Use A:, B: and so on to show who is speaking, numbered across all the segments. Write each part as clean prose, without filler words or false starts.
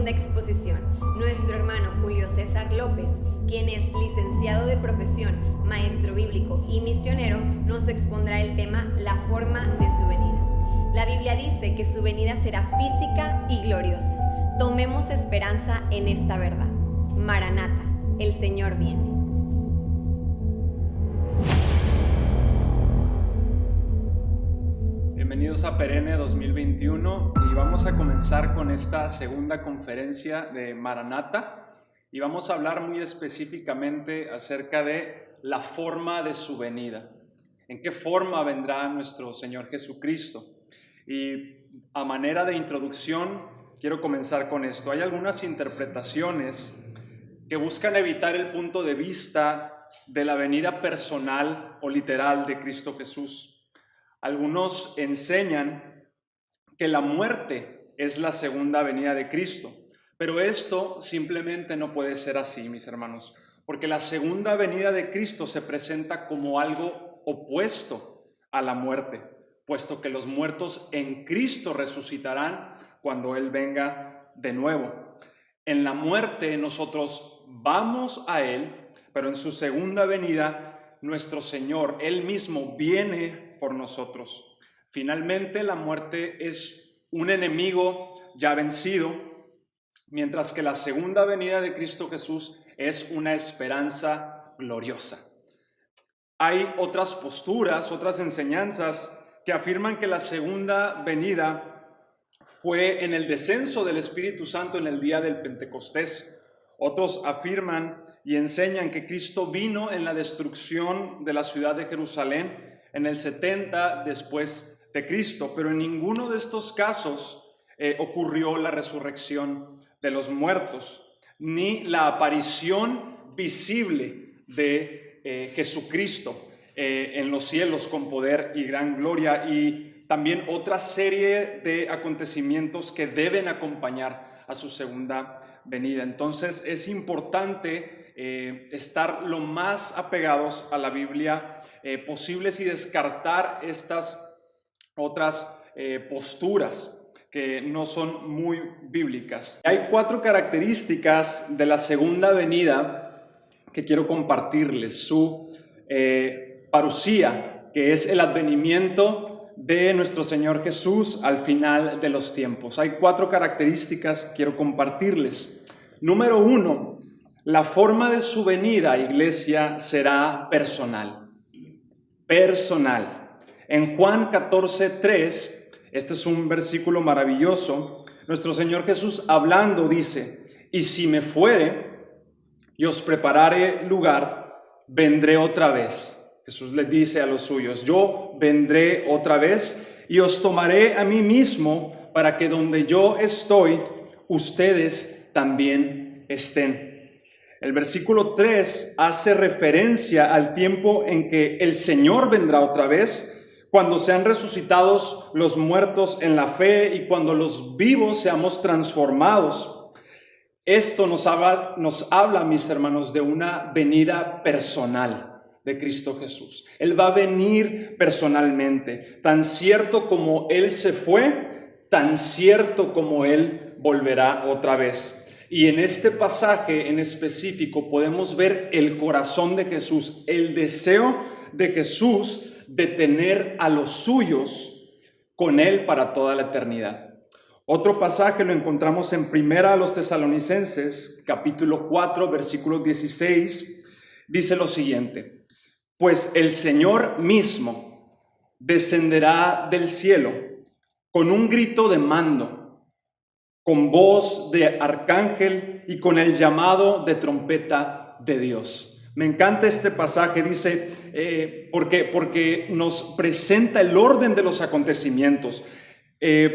A: segunda exposición. Nuestro hermano Julio César López, quien es licenciado de profesión, maestro bíblico y misionero, nos expondrá el tema La forma de su venida. La Biblia dice que su venida será física y gloriosa. Tomemos esperanza en esta verdad. Maranata, el Señor viene.
B: Bienvenidos a Perenne 2021 y vamos a comenzar con esta segunda conferencia de Maranata y vamos a hablar muy específicamente acerca de la forma de su venida. ¿En qué forma vendrá nuestro Señor Jesucristo? Y a manera de introducción quiero comenzar con esto. Hay algunas interpretaciones que buscan evitar el punto de vista de la venida personal o literal de Cristo Jesús. Algunos enseñan que la muerte es la segunda venida de Cristo, pero esto simplemente no puede ser así, mis hermanos, porque la segunda venida de Cristo se presenta como algo opuesto a la muerte, puesto que los muertos en Cristo resucitarán cuando Él venga de nuevo. En la muerte nosotros vamos a Él, pero en su segunda venida nuestro Señor, Él mismo viene por nosotros. Finalmente, la muerte es un enemigo ya vencido, mientras que la segunda venida de Cristo Jesús es una esperanza gloriosa. Hay otras posturas, otras enseñanzas que afirman que la segunda venida fue en el descenso del Espíritu Santo en el día del Pentecostés. Otros afirman y enseñan que Cristo vino en la destrucción de la ciudad de Jerusalén en el 70 después de Cristo, pero en ninguno de estos casos ocurrió la resurrección de los muertos, ni la aparición visible de Jesucristo en los cielos con poder y gran gloria, y también otra serie de acontecimientos que deben acompañar a su segunda venida. Entonces es importante estar lo más apegados a la Biblia posibles y descartar estas otras posturas que no son muy bíblicas. Hay 4 características de la segunda venida que quiero compartirles. Su parusía, que es el advenimiento de nuestro Señor Jesús al final de los tiempos. Hay 4 características que quiero compartirles. Número 1, la forma de su venida, iglesia, será personal. Personal. En Juan 14:3, este es un versículo maravilloso, nuestro Señor Jesús hablando dice: y si me fuere y os preparare lugar, vendré otra vez. Jesús les dice a los suyos: yo vendré otra vez y os tomaré a mí mismo, para que donde yo estoy, ustedes también estén. El versículo 3 hace referencia al tiempo en que el Señor vendrá otra vez, cuando sean resucitados los muertos en la fe y cuando los vivos seamos transformados. Esto nos habla, mis hermanos, de una venida personal de Cristo Jesús. Él va a venir personalmente, tan cierto como Él se fue, tan cierto como Él volverá otra vez. Y en este pasaje en específico podemos ver el corazón de Jesús, el deseo de Jesús de tener a los suyos con Él para toda la eternidad. Otro pasaje lo encontramos en 1 Tesalonicenses, capítulo 4, versículo 16, dice lo siguiente: pues el Señor mismo descenderá del cielo con un grito de mando, con voz de arcángel y con el llamado de trompeta de Dios. Me encanta este pasaje, dice, porque nos presenta el orden de los acontecimientos.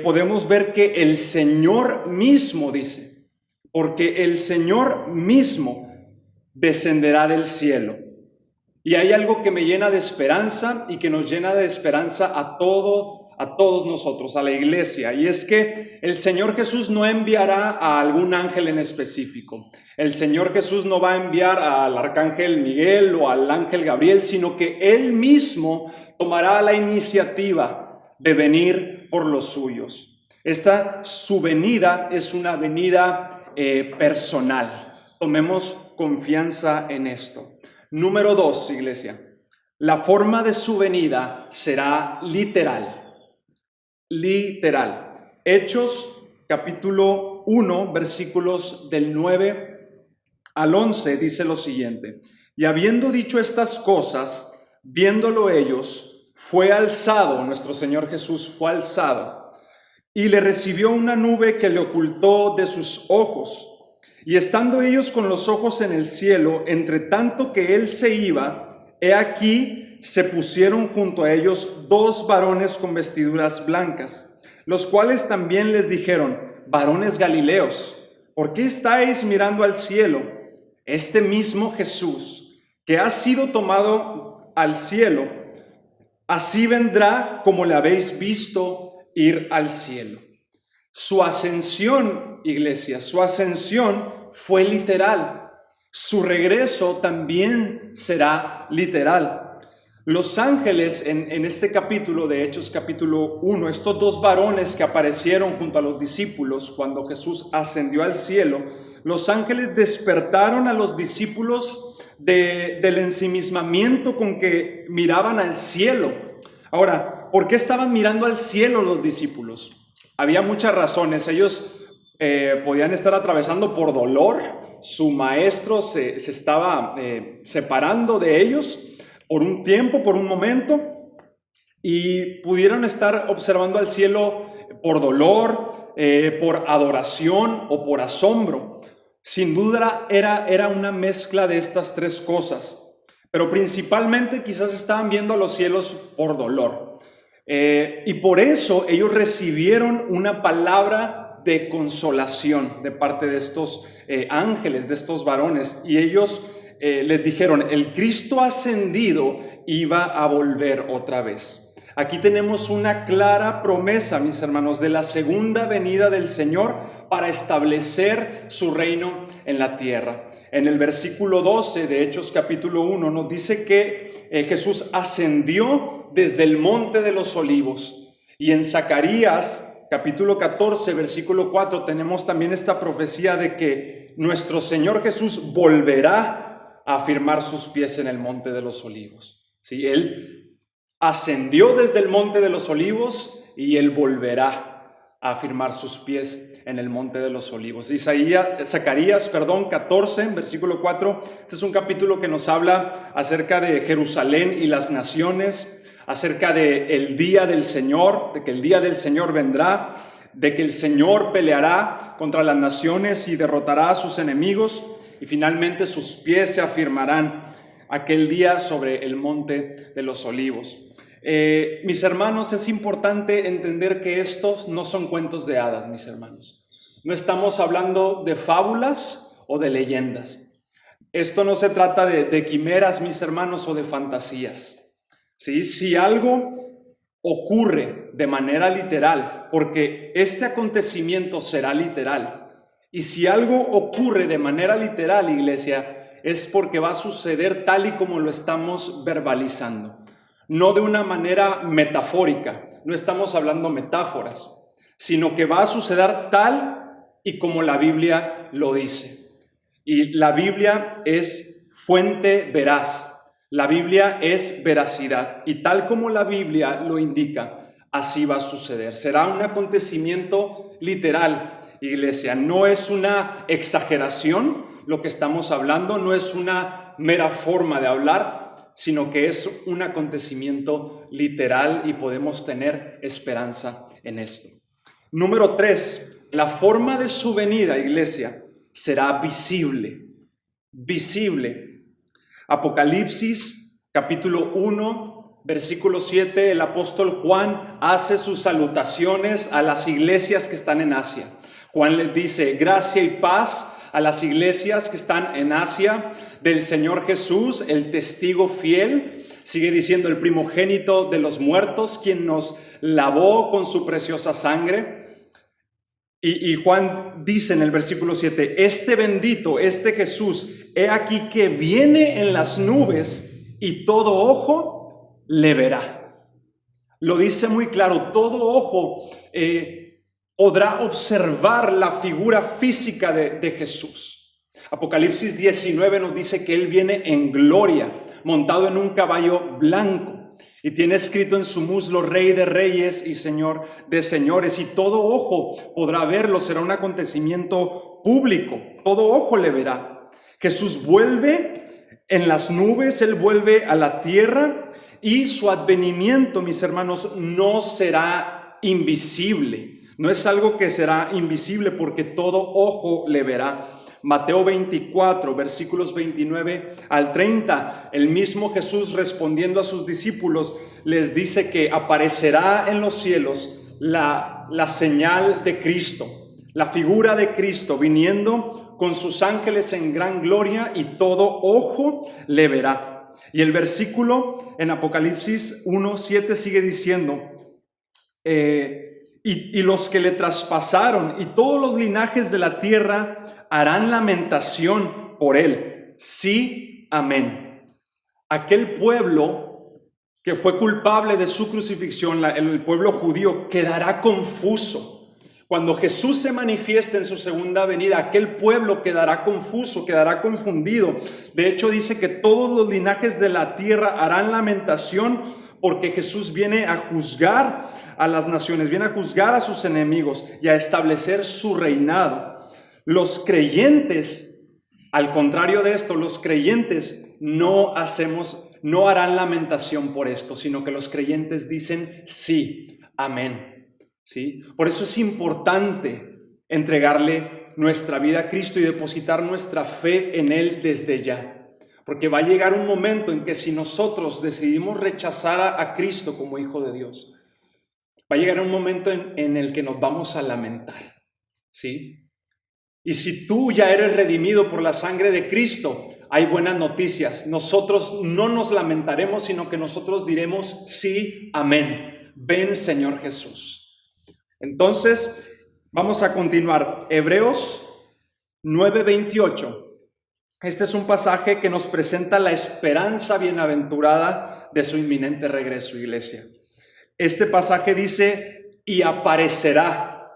B: Podemos ver que el Señor mismo, dice, porque el Señor mismo descenderá del cielo. Y hay algo que me llena de esperanza y que nos llena de esperanza a todos nosotros, a la iglesia, y es que el Señor Jesús no enviará a algún ángel en específico. El Señor Jesús no va a enviar al arcángel Miguel o al ángel Gabriel, sino que Él mismo tomará la iniciativa de venir por los suyos. Esta su venida es una venida personal. Tomemos confianza en esto. Número 2, iglesia. La forma de su venida será literal. Literal. Hechos capítulo 1, versículos del 9 al 11 dice lo siguiente. Y habiendo dicho estas cosas, viéndolo ellos, fue alzado, nuestro Señor Jesús fue alzado, y le recibió una nube que le ocultó de sus ojos. Y estando ellos con los ojos en el cielo, entre tanto que él se iba, he aquí se pusieron junto a ellos 2 varones con vestiduras blancas, los cuales también les dijeron: varones galileos, ¿por qué estáis mirando al cielo? Este mismo Jesús, que ha sido tomado al cielo, así vendrá como le habéis visto ir al cielo. Su ascensión, iglesia, su ascensión fue literal. Su regreso también será literal. Los ángeles en este capítulo de Hechos capítulo 1, estos 2 varones que aparecieron junto a los discípulos cuando Jesús ascendió al cielo, los ángeles despertaron a los discípulos del ensimismamiento con que miraban al cielo. Ahora, ¿por qué estaban mirando al cielo los discípulos? Había muchas razones. Ellos podían estar atravesando por dolor. Su maestro se estaba separando de ellos por un tiempo, por un momento, y pudieron estar observando al cielo por dolor, por adoración o por asombro. Sin duda era una mezcla de estas 3 cosas, pero principalmente quizás estaban viendo a los cielos por dolor. Y por eso ellos recibieron una palabra de consolación de parte de estos ángeles, de estos varones, y ellos les dijeron: el Cristo ascendido iba a volver otra vez. Aquí tenemos una clara promesa, mis hermanos, de la segunda venida del Señor para establecer su reino en la tierra. En el versículo 12 de Hechos capítulo 1 nos dice que Jesús ascendió desde el monte de los olivos. Y en Zacarías capítulo 14, versículo 4 tenemos también esta profecía de que nuestro Señor Jesús volverá a afirmar sus pies en el monte de los olivos. ¿Sí? Él ascendió desde el monte de los olivos y él volverá a afirmar sus pies en el monte de los olivos. Zacarías 14, versículo 4. Este es un capítulo que nos habla acerca de Jerusalén y las naciones, acerca de el día del Señor, de que el día del Señor vendrá, de que el Señor peleará contra las naciones y derrotará a sus enemigos, y finalmente sus pies se afirmarán aquel día sobre el monte de los olivos. Mis hermanos, es importante entender que estos no son cuentos de hadas, mis hermanos. No estamos hablando de fábulas o de leyendas. Esto no se trata de quimeras, mis hermanos, o de fantasías. ¿Sí? Si algo ocurre de manera literal, porque este acontecimiento será literal, y si algo ocurre de manera literal, iglesia, es porque va a suceder tal y como lo estamos verbalizando. No de una manera metafórica, no estamos hablando metáforas, sino que va a suceder tal y como la Biblia lo dice. Y la Biblia es fuente veraz, la Biblia es veracidad, y tal como la Biblia lo indica, así va a suceder. Será un acontecimiento literal, iglesia, no es una exageración lo que estamos hablando, no es una mera forma de hablar, sino que es un acontecimiento literal y podemos tener esperanza en esto. Número 3, la forma de su venida, iglesia, será visible. Visible. Apocalipsis, capítulo 1, versículo 7, el apóstol Juan hace sus salutaciones a las iglesias que están en Asia. Juan les dice: gracia y paz a las iglesias que están en Asia, del Señor Jesús, el testigo fiel, sigue diciendo, el primogénito de los muertos, quien nos lavó con su preciosa sangre. Y Juan dice en el versículo 7, este bendito, este Jesús, he aquí que viene en las nubes y todo ojo le verá. Lo dice muy claro, todo ojo podrá observar la figura física de Jesús. Apocalipsis 19 nos dice que Él viene en gloria, montado en un caballo blanco, y tiene escrito en su muslo Rey de Reyes y Señor de Señores, y todo ojo podrá verlo. Será un acontecimiento público, todo ojo le verá. Jesús vuelve en las nubes, Él vuelve a la tierra, y su advenimiento, mis hermanos, no será invisible. No es algo que será invisible porque todo ojo le verá. Mateo 24, versículos 29 al 30, el mismo Jesús respondiendo a sus discípulos les dice que aparecerá en los cielos la señal de Cristo, la figura de Cristo viniendo con sus ángeles en gran gloria, y todo ojo le verá. Y el versículo en Apocalipsis 1:7 sigue diciendo, y los que le traspasaron y todos los linajes de la tierra harán lamentación por él. Sí, amén. Aquel pueblo que fue culpable de su crucifixión, el pueblo judío, quedará confuso. Cuando Jesús se manifieste en su segunda venida, aquel pueblo quedará confuso, quedará confundido. De hecho, dice que todos los linajes de la tierra harán lamentación, porque Jesús viene a juzgar a las naciones, viene a juzgar a sus enemigos y a establecer su reinado. Los creyentes, al contrario de esto, los creyentes no harán lamentación por esto, sino que los creyentes dicen sí, amén. ¿Sí? Por eso es importante entregarle nuestra vida a Cristo y depositar nuestra fe en Él desde ya. Porque va a llegar un momento en que si nosotros decidimos rechazar a Cristo como Hijo de Dios, va a llegar un momento en el que nos vamos a lamentar, ¿sí? Y si tú ya eres redimido por la sangre de Cristo, hay buenas noticias. Nosotros no nos lamentaremos, sino que nosotros diremos sí, amén. Ven, Señor Jesús. Entonces, vamos a continuar. Hebreos 9:28. Este es un pasaje que nos presenta la esperanza bienaventurada de su inminente regreso, iglesia. Este pasaje dice, y aparecerá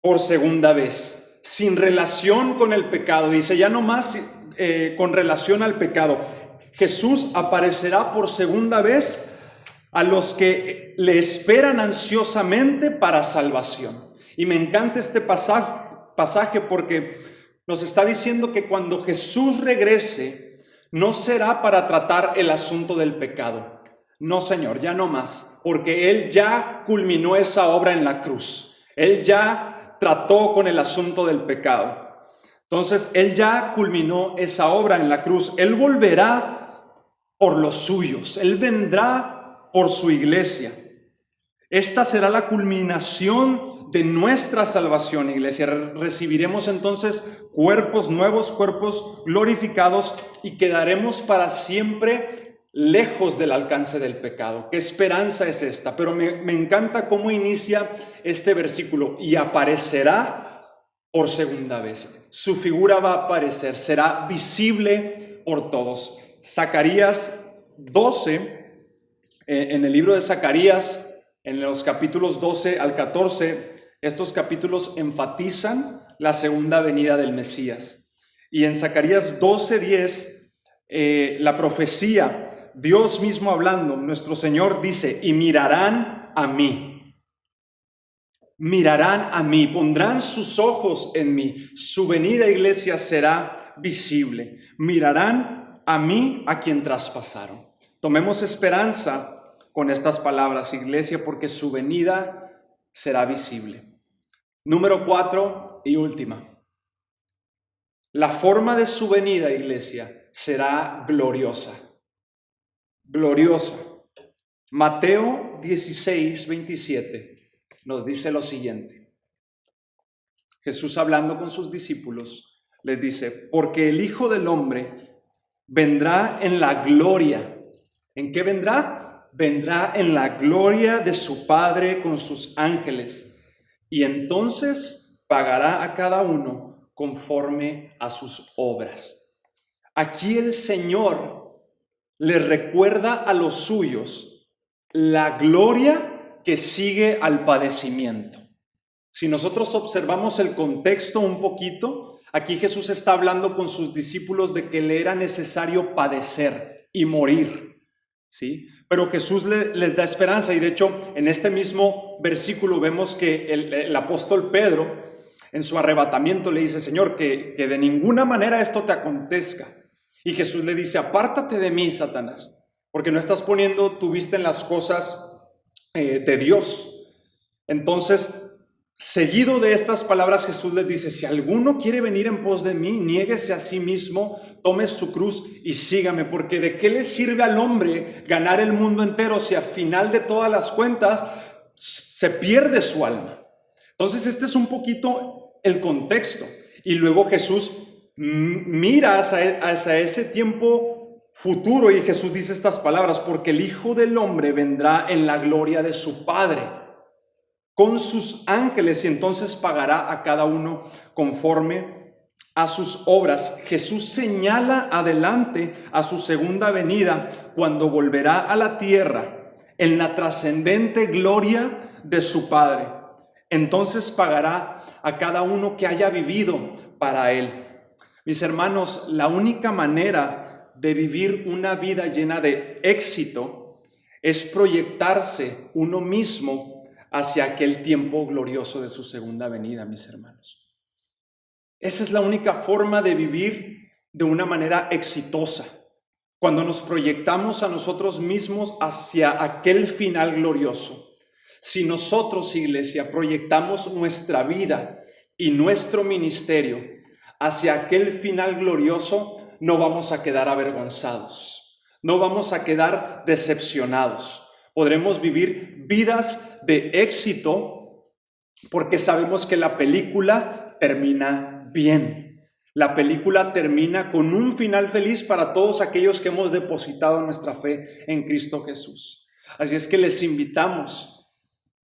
B: por segunda vez, sin relación con el pecado. Dice, ya no más con relación al pecado. Jesús aparecerá por segunda vez a los que le esperan ansiosamente para salvación. Y me encanta este pasaje porque nos está diciendo que cuando Jesús regrese, no será para tratar el asunto del pecado. No, Señor, ya no más, porque Él ya culminó esa obra en la cruz. Él ya trató con el asunto del pecado. Entonces, Él ya culminó esa obra en la cruz. Él volverá por los suyos. Él vendrá por su iglesia. Esta será la culminación de nuestra salvación, iglesia. Recibiremos entonces cuerpos nuevos, cuerpos glorificados, y quedaremos para siempre lejos del alcance del pecado. ¿Qué esperanza es esta? Pero me encanta cómo inicia este versículo. Y aparecerá por segunda vez. Su figura va a aparecer, será visible por todos. Zacarías 12, en el libro de Zacarías, en los capítulos 12 al 14, estos capítulos enfatizan la segunda venida del Mesías. Y en Zacarías 12:10, la profecía, Dios mismo hablando, nuestro Señor dice, y mirarán a mí. Mirarán a mí, pondrán sus ojos en mí. Su venida, iglesia, será visible. Mirarán a mí, a quien traspasaron. Tomemos esperanza con estas palabras, iglesia, porque su venida será visible. Número 4 y última. La forma de su venida, iglesia, será gloriosa. Gloriosa. Mateo 16:27 nos dice lo siguiente. Jesús, hablando con sus discípulos, les dice, porque el Hijo del Hombre vendrá en la gloria. ¿En qué vendrá? Vendrá en la gloria de su Padre con sus ángeles, y entonces pagará a cada uno conforme a sus obras. Aquí el Señor le recuerda a los suyos la gloria que sigue al padecimiento. Si nosotros observamos el contexto un poquito, aquí Jesús está hablando con sus discípulos de que le era necesario padecer y morir, ¿sí? Pero Jesús les da esperanza, y de hecho en este mismo versículo vemos que el apóstol Pedro en su arrebatamiento le dice: Señor, que de ninguna manera esto te acontezca. Y Jesús le dice: apártate de mí, Satanás, porque no estás poniendo tu vista en las cosas de Dios. Entonces, seguido de estas palabras, Jesús les dice: si alguno quiere venir en pos de mí, niéguese a sí mismo, tome su cruz y sígame, porque ¿de qué le sirve al hombre ganar el mundo entero si al final de todas las cuentas se pierde su alma? Entonces este es un poquito el contexto. Y luego Jesús mira hacia ese tiempo futuro y Jesús dice estas palabras: porque el Hijo del Hombre vendrá en la gloria de su Padre con sus ángeles, y entonces pagará a cada uno conforme a sus obras. Jesús señala adelante a su segunda venida, cuando volverá a la tierra en la trascendente gloria de su Padre. Entonces pagará a cada uno que haya vivido para Él. Mis hermanos, la única manera de vivir una vida llena de éxito es proyectarse uno mismo hacia aquel tiempo glorioso de su segunda venida, mis hermanos. Esa es la única forma de vivir de una manera exitosa, cuando nos proyectamos a nosotros mismos hacia aquel final glorioso. Si nosotros, iglesia, proyectamos nuestra vida y nuestro ministerio hacia aquel final glorioso, no vamos a quedar avergonzados, no vamos a quedar decepcionados. Podremos vivir vidas de éxito porque sabemos que la película termina bien. La película termina con un final feliz para todos aquellos que hemos depositado nuestra fe en Cristo Jesús. Así es que les invitamos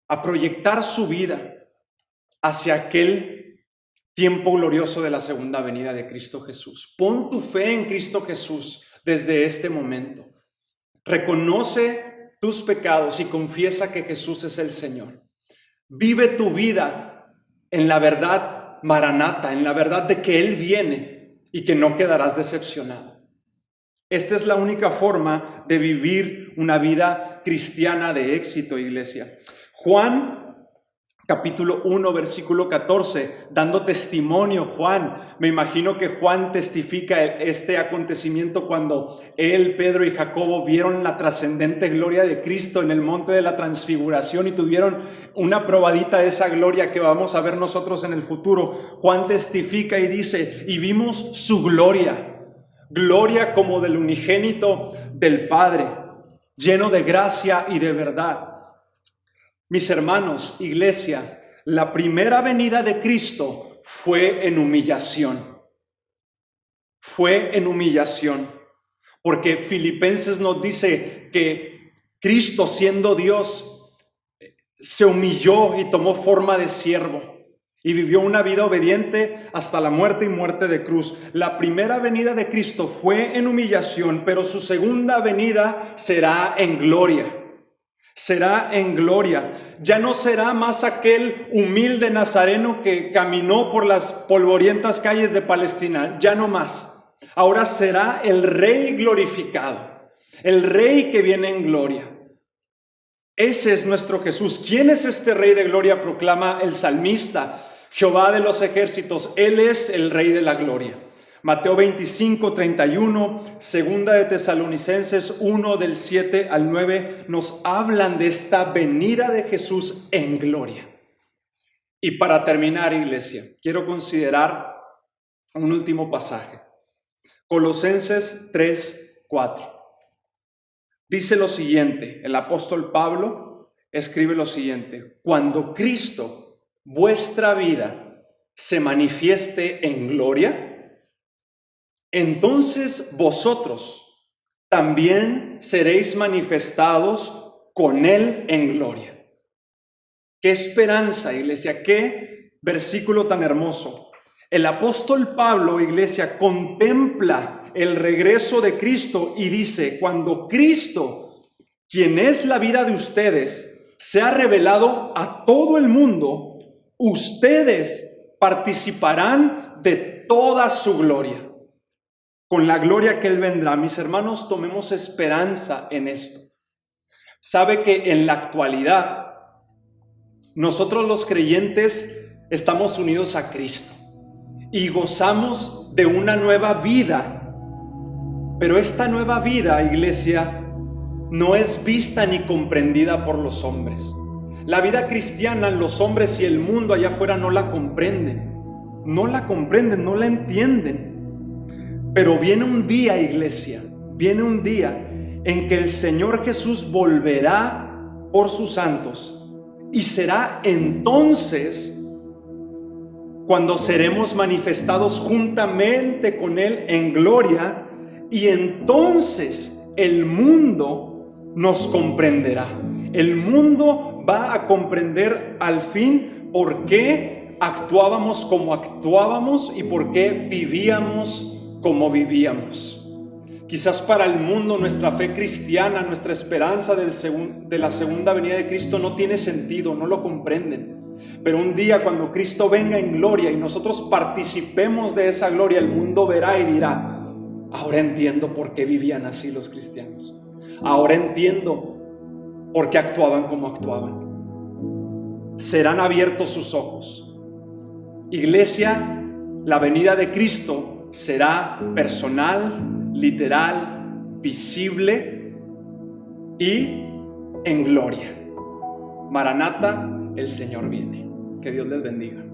B: a proyectar su vida hacia aquel tiempo glorioso de la segunda venida de Cristo Jesús. Pon tu fe en Cristo Jesús desde este momento. Reconoce tus pecados y confiesa que Jesús es el Señor. Vive tu vida en la verdad maranata, en la verdad de que Él viene y que no quedarás decepcionado. Esta es la única forma de vivir una vida cristiana de éxito, iglesia. Juan, capítulo 1, versículo 14, dando testimonio, Juan, me imagino que Juan testifica este acontecimiento cuando él, Pedro y Jacobo vieron la trascendente gloria de Cristo en el monte de la transfiguración y tuvieron una probadita de esa gloria que vamos a ver nosotros en el futuro. Juan testifica y dice: y vimos su gloria, gloria como del unigénito del Padre, lleno de gracia y de verdad. Mis hermanos, iglesia, la primera venida de Cristo fue en humillación. Fue en humillación. Porque Filipenses nos dice que Cristo, siendo Dios, se humilló y tomó forma de siervo y vivió una vida obediente hasta la muerte y muerte de cruz. La primera venida de Cristo fue en humillación, pero su segunda venida será en gloria. Será en gloria. Ya no será más aquel humilde nazareno que caminó por las polvorientas calles de Palestina. Ya no más. Ahora será el Rey glorificado, el Rey que viene en gloria. Ese es nuestro Jesús. ¿Quién es este Rey de gloria? Proclama el salmista: Jehová de los ejércitos, Él es el Rey de la gloria. Mateo 25, 31, segunda de Tesalonicenses 1, del 7 al 9, nos hablan de esta venida de Jesús en gloria. Y para terminar, iglesia, quiero considerar un último pasaje. Colosenses 3, 4. Dice lo siguiente, el apóstol Pablo escribe lo siguiente: cuando Cristo, vuestra vida, se manifieste en gloria, entonces vosotros también seréis manifestados con Él en gloria. ¡Qué esperanza, iglesia! ¡Qué versículo tan hermoso! El apóstol Pablo, iglesia, contempla el regreso de Cristo y dice: cuando Cristo, quien es la vida de ustedes, se ha revelado a todo el mundo, ustedes participarán de toda su gloria, con la gloria que Él vendrá. Mis hermanos, tomemos esperanza en esto. Sabe que en la actualidad, nosotros los creyentes estamos unidos a Cristo y gozamos de una nueva vida. Pero esta nueva vida, iglesia, no es vista ni comprendida por los hombres. La vida cristiana, los hombres y el mundo allá afuera no la comprenden. No la comprenden, no la entienden. Pero viene un día, iglesia, viene un día en que el Señor Jesús volverá por sus santos. Y será entonces cuando seremos manifestados juntamente con Él en gloria, y entonces el mundo nos comprenderá. El mundo va a comprender al fin por qué actuábamos como actuábamos y por qué vivíamos como vivíamos. Quizás para el mundo nuestra fe cristiana, nuestra esperanza de la segunda venida de Cristo no tiene sentido, no lo comprenden. Pero un día cuando Cristo venga en gloria y nosotros participemos de esa gloria, el mundo verá y dirá: ahora entiendo por qué vivían así los cristianos. Ahora entiendo por qué actuaban como actuaban. Serán abiertos sus ojos. Iglesia, la venida de Cristo será personal, literal, visible y en gloria. Maranata, el Señor viene. Que Dios les bendiga.